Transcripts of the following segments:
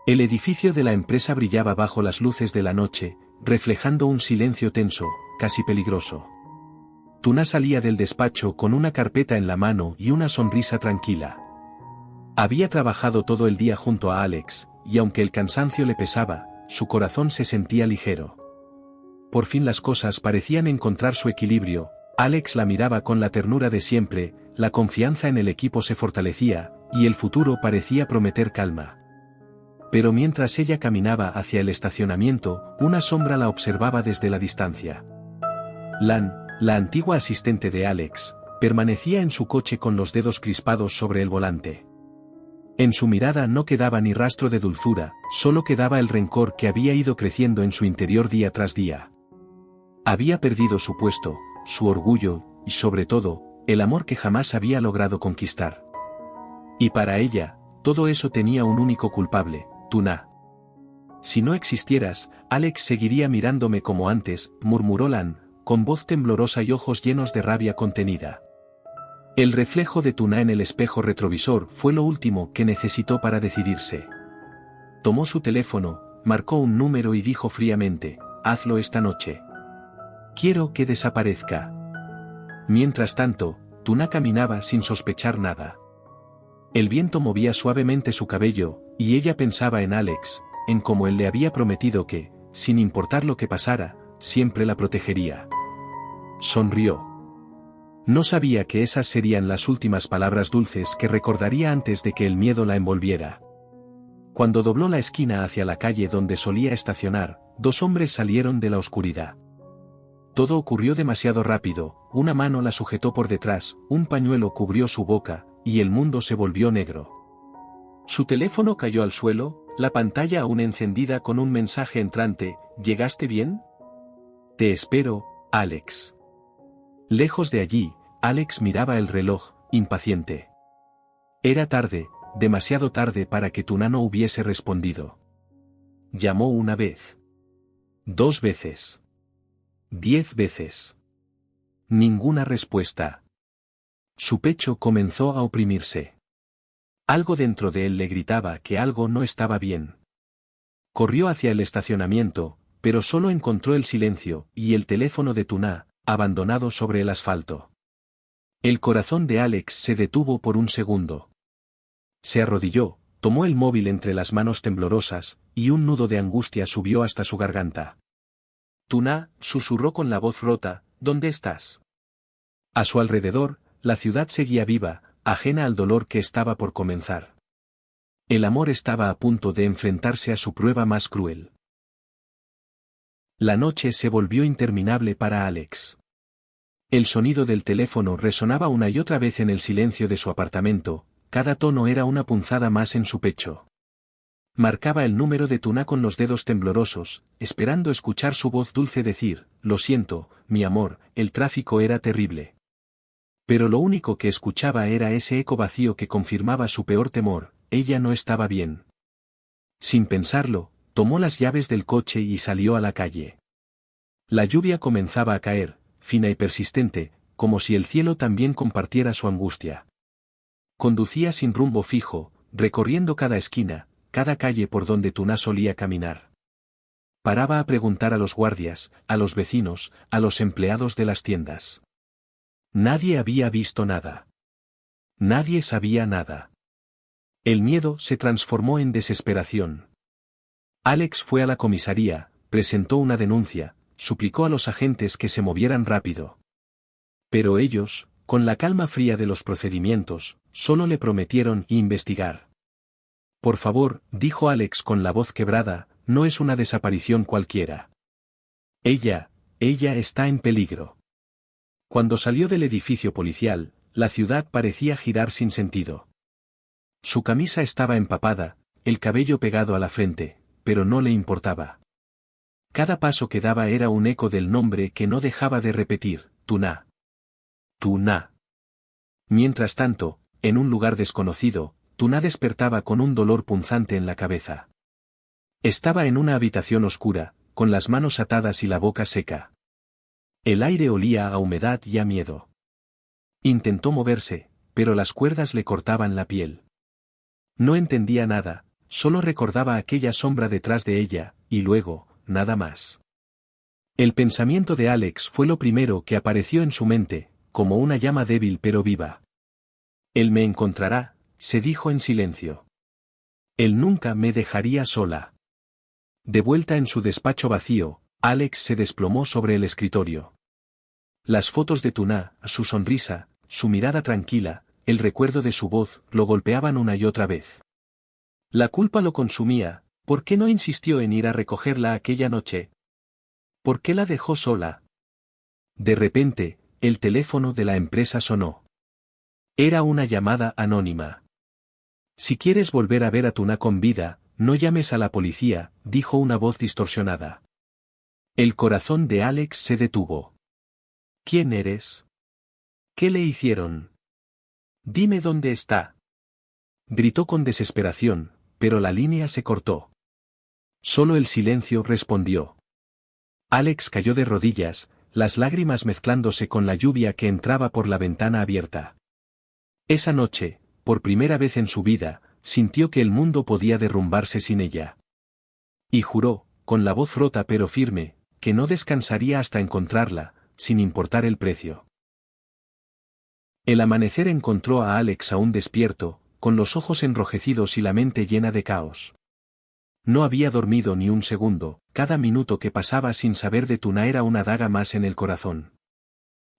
El edificio de la empresa brillaba bajo las luces de la noche, reflejando un silencio tenso, casi peligroso. Tuna salía del despacho con una carpeta en la mano y una sonrisa tranquila. Había trabajado todo el día junto a Alex, y aunque el cansancio le pesaba, su corazón se sentía ligero. Por fin las cosas parecían encontrar su equilibrio. Alex la miraba con la ternura de siempre, la confianza en el equipo se fortalecía, y el futuro parecía prometer calma. Pero mientras ella caminaba hacia el estacionamiento, una sombra la observaba desde la distancia. Lan, la antigua asistente de Alex, permanecía en su coche con los dedos crispados sobre el volante. En su mirada no quedaba ni rastro de dulzura, solo quedaba el rencor que había ido creciendo en su interior día tras día. Había perdido su puesto, su orgullo, y sobre todo, el amor que jamás había logrado conquistar. Y para ella, todo eso tenía un único culpable, Tuna. Si no existieras, Alex seguiría mirándome como antes, murmuró Lan, con voz temblorosa y ojos llenos de rabia contenida. El reflejo de Tuna en el espejo retrovisor fue lo último que necesitó para decidirse. Tomó su teléfono, marcó un número y dijo fríamente, hazlo esta noche. Quiero que desaparezca. Mientras tanto, Tuna caminaba sin sospechar nada. El viento movía suavemente su cabello, y ella pensaba en Alex, en cómo él le había prometido que, sin importar lo que pasara, siempre la protegería. Sonrió. No sabía que esas serían las últimas palabras dulces que recordaría antes de que el miedo la envolviera. Cuando dobló la esquina hacia la calle donde solía estacionar, dos hombres salieron de la oscuridad. Todo ocurrió demasiado rápido, una mano la sujetó por detrás, un pañuelo cubrió su boca, y el mundo se volvió negro. Su teléfono cayó al suelo, la pantalla aún encendida con un mensaje entrante, ¿llegaste bien? Te espero, Alex. Lejos de allí, Alex miraba el reloj, impaciente. Era tarde, demasiado tarde para que Tuna no hubiese respondido. Llamó una vez. 2 veces. 10 veces. Ninguna respuesta. Su pecho comenzó a oprimirse. Algo dentro de él le gritaba que algo no estaba bien. Corrió hacia el estacionamiento, pero solo encontró el silencio y el teléfono de Tuna, abandonado sobre el asfalto. El corazón de Alex se detuvo por un segundo. Se arrodilló, tomó el móvil entre las manos temblorosas, y un nudo de angustia subió hasta su garganta. Tuna, susurró con la voz rota, ¿dónde estás? A su alrededor, la ciudad seguía viva, ajena al dolor que estaba por comenzar. El amor estaba a punto de enfrentarse a su prueba más cruel. La noche se volvió interminable para Alex. El sonido del teléfono resonaba una y otra vez en el silencio de su apartamento, cada tono era una punzada más en su pecho. Marcaba el número de Tuna con los dedos temblorosos, esperando escuchar su voz dulce decir, lo siento, mi amor, el tráfico era terrible. Pero lo único que escuchaba era ese eco vacío que confirmaba su peor temor, ella no estaba bien. Sin pensarlo, tomó las llaves del coche y salió a la calle. La lluvia comenzaba a caer, fina y persistente, como si el cielo también compartiera su angustia. Conducía sin rumbo fijo, recorriendo cada esquina, cada calle por donde Tuna solía caminar. Paraba a preguntar a los guardias, a los vecinos, a los empleados de las tiendas. Nadie había visto nada. Nadie sabía nada. El miedo se transformó en desesperación. Alex fue a la comisaría, presentó una denuncia, suplicó a los agentes que se movieran rápido. Pero ellos, con la calma fría de los procedimientos, solo le prometieron investigar. Por favor, dijo Alex con la voz quebrada, no es una desaparición cualquiera. Ella está en peligro. Cuando salió del edificio policial, la ciudad parecía girar sin sentido. Su camisa estaba empapada, el cabello pegado a la frente, pero no le importaba. Cada paso que daba era un eco del nombre que no dejaba de repetir, Tuna. Tuna. Mientras tanto, en un lugar desconocido, Tuna despertaba con un dolor punzante en la cabeza. Estaba en una habitación oscura, con las manos atadas y la boca seca. El aire olía a humedad y a miedo. Intentó moverse, pero las cuerdas le cortaban la piel. No entendía nada, solo recordaba aquella sombra detrás de ella, y luego, nada más. El pensamiento de Alex fue lo primero que apareció en su mente, como una llama débil pero viva. Él me encontrará, se dijo en silencio. Él nunca me dejaría sola. De vuelta en su despacho vacío, Alex se desplomó sobre el escritorio. Las fotos de Tuna, su sonrisa, su mirada tranquila, el recuerdo de su voz, lo golpeaban una y otra vez. La culpa lo consumía. ¿Por qué no insistió en ir a recogerla aquella noche? ¿Por qué la dejó sola? De repente, el teléfono de la empresa sonó. Era una llamada anónima. Si quieres volver a ver a Tuna con vida, no llames a la policía, dijo una voz distorsionada. El corazón de Alex se detuvo. ¿Quién eres? ¿Qué le hicieron? Dime dónde está. Gritó con desesperación, pero la línea se cortó. Solo el silencio respondió. Alex cayó de rodillas, las lágrimas mezclándose con la lluvia que entraba por la ventana abierta. Esa noche, por primera vez en su vida, sintió que el mundo podía derrumbarse sin ella. Y juró, con la voz rota pero firme, que no descansaría hasta encontrarla, sin importar el precio. El amanecer encontró a Alex aún despierto, con los ojos enrojecidos y la mente llena de caos. No había dormido ni un segundo, cada minuto que pasaba sin saber de Tuna era una daga más en el corazón.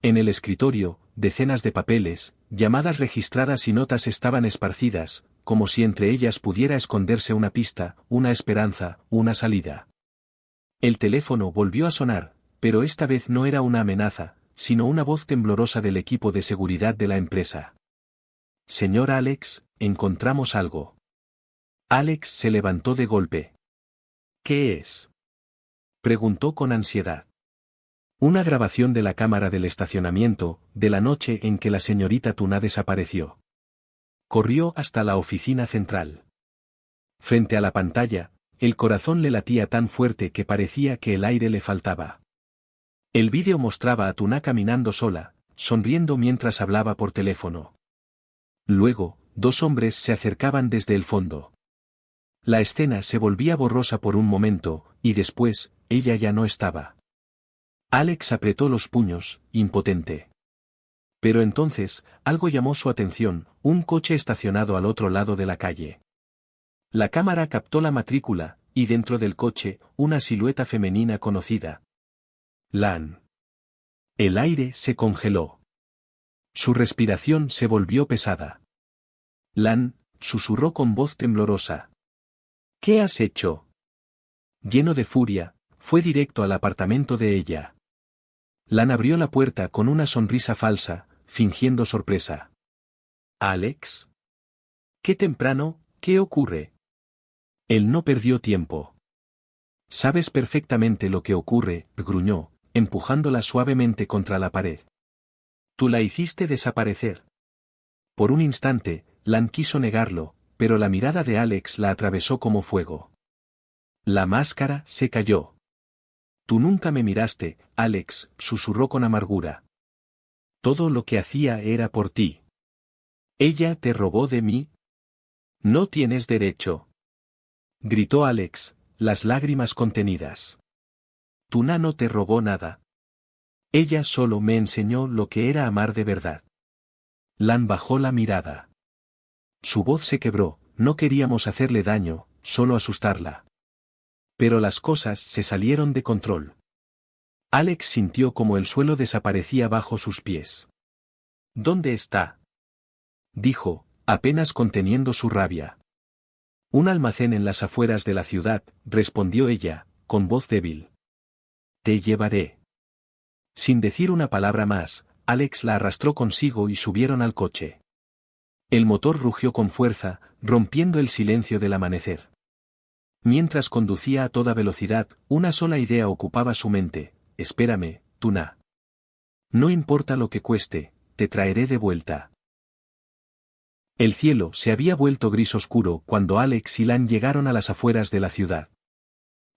En el escritorio, decenas de papeles, llamadas registradas y notas estaban esparcidas, como si entre ellas pudiera esconderse una pista, una esperanza, una salida. El teléfono volvió a sonar, pero esta vez no era una amenaza, sino una voz temblorosa del equipo de seguridad de la empresa. Señor Alex, encontramos algo. Alex se levantó de golpe. ¿Qué es? Preguntó con ansiedad. Una grabación de la cámara del estacionamiento, de la noche en que la señorita Tuna desapareció. Corrió hasta la oficina central. Frente a la pantalla, el corazón le latía tan fuerte que parecía que el aire le faltaba. El vídeo mostraba a Tuna caminando sola, sonriendo mientras hablaba por teléfono. Luego, dos hombres se acercaban desde el fondo. La escena se volvía borrosa por un momento, y después, ella ya no estaba. Alex apretó los puños, impotente. Pero entonces, algo llamó su atención, un coche estacionado al otro lado de la calle. La cámara captó la matrícula, y dentro del coche, una silueta femenina conocida. Lan. El aire se congeló. Su respiración se volvió pesada. Lan, susurró con voz temblorosa. ¿Qué has hecho? Lleno de furia, fue directo al apartamento de ella. Lan abrió la puerta con una sonrisa falsa, fingiendo sorpresa. ¿Alex? ¿Qué temprano? ¿Qué ocurre? Él no perdió tiempo. Sabes perfectamente lo que ocurre, gruñó, empujándola suavemente contra la pared. Tú la hiciste desaparecer. Por un instante, Lan quiso negarlo, pero la mirada de Alex la atravesó como fuego. La máscara se cayó. Tú nunca me miraste, Alex, susurró con amargura. Todo lo que hacía era por ti. ¿Ella te robó de mí? No tienes derecho. Gritó Alex, las lágrimas contenidas. Tuna no te robó nada. Ella solo me enseñó lo que era amar de verdad. Lan bajó la mirada. Su voz se quebró, no queríamos hacerle daño, solo asustarla. Pero las cosas se salieron de control. Alex sintió como el suelo desaparecía bajo sus pies. ¿Dónde está? Dijo, apenas conteniendo su rabia. Un almacén en las afueras de la ciudad, respondió ella, con voz débil. Te llevaré. Sin decir una palabra más, Alex la arrastró consigo y subieron al coche. El motor rugió con fuerza, rompiendo el silencio del amanecer. Mientras conducía a toda velocidad, una sola idea ocupaba su mente: espérame, Tuna. No importa lo que cueste, te traeré de vuelta. El cielo se había vuelto gris oscuro cuando Alex y Lan llegaron a las afueras de la ciudad.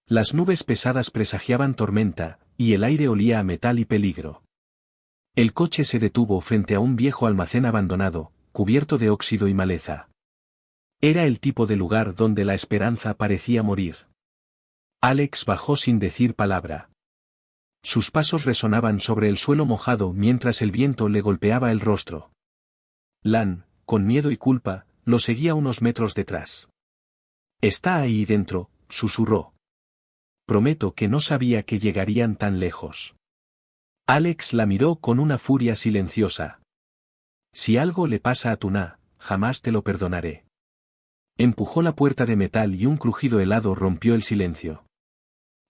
Las nubes pesadas presagiaban tormenta, y el aire olía a metal y peligro. El coche se detuvo frente a un viejo almacén abandonado, cubierto de óxido y maleza. Era el tipo de lugar donde la esperanza parecía morir. Alex bajó sin decir palabra. Sus pasos resonaban sobre el suelo mojado mientras el viento le golpeaba el rostro. Lan, con miedo y culpa, lo seguía unos metros detrás. «Está ahí dentro», susurró. «Prometo que no sabía que llegarían tan lejos». Alex la miró con una furia silenciosa. «Si algo le pasa a Tuna, jamás te lo perdonaré». Empujó la puerta de metal y un crujido helado rompió el silencio.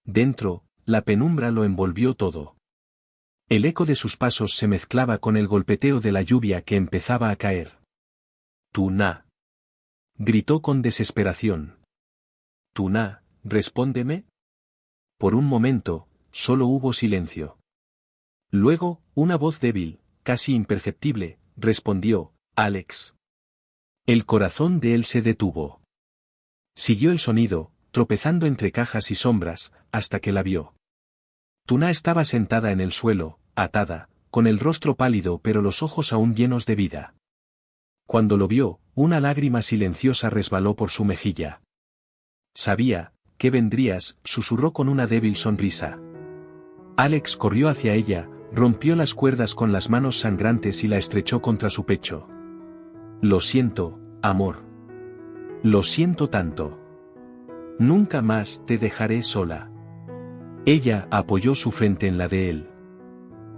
Dentro, la penumbra lo envolvió todo. El eco de sus pasos se mezclaba con el golpeteo de la lluvia que empezaba a caer. «Tuna», gritó con desesperación. «Tuna, respóndeme». Por un momento, solo hubo silencio. Luego, una voz débil, casi imperceptible, respondió: «Alex». El corazón de él se detuvo. Siguió el sonido, tropezando entre cajas y sombras, hasta que la vio. Tuna estaba sentada en el suelo, atada, con el rostro pálido pero los ojos aún llenos de vida. Cuando lo vio, una lágrima silenciosa resbaló por su mejilla. «Sabía que vendrías», susurró con una débil sonrisa. Alex corrió hacia ella, rompió las cuerdas con las manos sangrantes y la estrechó contra su pecho. «Lo siento, amor. Lo siento tanto. Nunca más te dejaré sola». Ella apoyó su frente en la de él.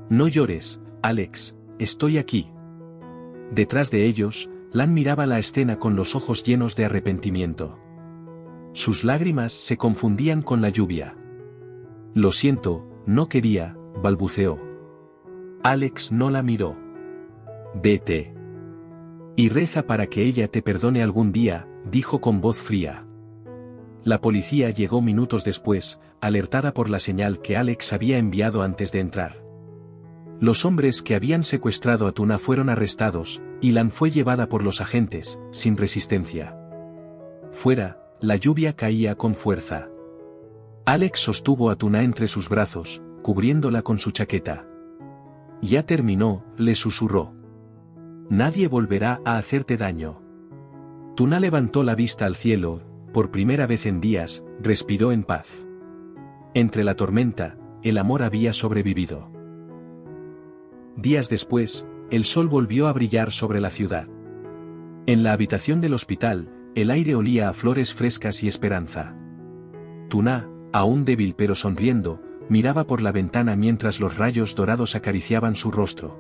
«No llores, Alex, estoy aquí». Detrás de ellos, Lan miraba la escena con los ojos llenos de arrepentimiento. Sus lágrimas se confundían con la lluvia. «Lo siento, no quería», balbuceó. Alex no la miró. «Vete. Y reza para que ella te perdone algún día», dijo con voz fría. La policía llegó minutos después, alertada por la señal que Alex había enviado antes de entrar. Los hombres que habían secuestrado a Tuna fueron arrestados, y Lan fue llevada por los agentes, sin resistencia. Fuera, la lluvia caía con fuerza. Alex sostuvo a Tuna entre sus brazos, cubriéndola con su chaqueta. «Ya terminó», le susurró. «Nadie volverá a hacerte daño». Tuna levantó la vista al cielo, por primera vez en días, respiró en paz. Entre la tormenta, el amor había sobrevivido. Días después, el sol volvió a brillar sobre la ciudad. En la habitación del hospital, el aire olía a flores frescas y esperanza. Tuna, aún débil pero sonriendo, miraba por la ventana mientras los rayos dorados acariciaban su rostro.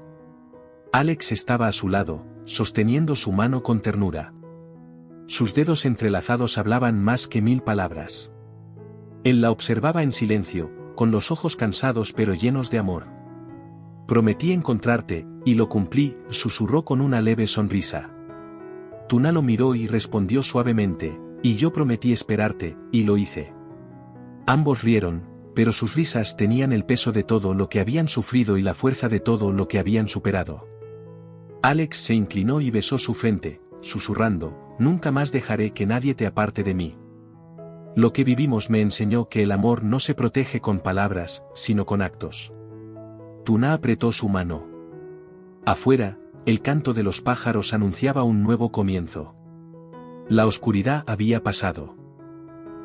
Alex estaba a su lado, sosteniendo su mano con ternura. Sus dedos entrelazados hablaban más que 1000 palabras. Él la observaba en silencio, con los ojos cansados pero llenos de amor. «Prometí encontrarte, y lo cumplí», susurró con una leve sonrisa. Tuna lo miró y respondió suavemente: «Y yo prometí esperarte, y lo hice». Ambos rieron, pero sus risas tenían el peso de todo lo que habían sufrido y la fuerza de todo lo que habían superado. Alex se inclinó y besó su frente, susurrando: «Nunca más dejaré que nadie te aparte de mí. Lo que vivimos me enseñó que el amor no se protege con palabras, sino con actos». Tuna apretó su mano. Afuera, el canto de los pájaros anunciaba un nuevo comienzo. La oscuridad había pasado.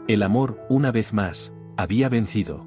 El amor, una vez más, había vencido.